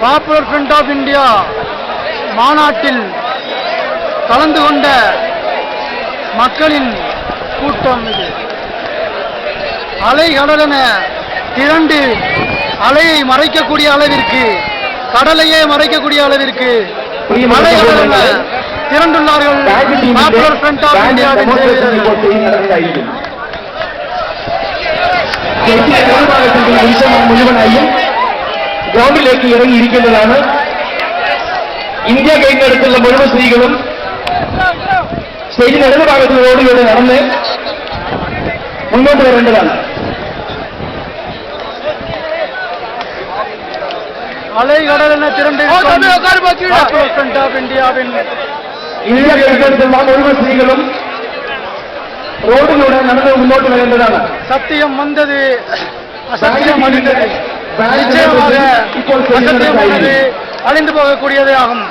Popular front of India மாநாட்டில் கலந்து கொண்ட மக்களின் கூட்டம் இது. அலை கடலென திரண்டு அலையை மறைக்கக்கூடிய அளவிற்கு, கடலையே மறைக்கக்கூடிய அளவிற்கு அலை கடலென திரண்டுள்ளார்கள் பாப்புலர் ஃப்ரண்ட் ஆஃப் இந்தியாவின் മുഴുവനായും ഗ്രൗണ്ടിലേക്ക് ഇറങ്ങിയിരിക്കുന്നതാണ്. ഇന്ത്യ ഗേറ്റിനടുത്തുള്ള മുഴുവൻ സ്ത്രീകളും സ്റ്റേജിന്റെ ഇടത് ഭാഗത്ത് റോഡിലൂടെ നടന്ന് മുന്നോട്ട് വരേണ്ടതാണ്. அலைகடலென திரண்டு பாப்புலர் ஃப்ரண்ட் ஆஃப் இந்தியாவின் ഇന്ത്യ ഗേറ്റിനടുത്തുള്ള മുഴുവൻ സ്ത്രീകളും റോഡിലൂടെ നടന്ന് മുന്നോട്ട് വരേണ്ടതാണ്. சத்தியம் வந்தது, அசத்தியம் அழிந்தது. நிச்சயமாக அசத்தியமானது அழிந்து போகக்கூடியதே ஆகும்.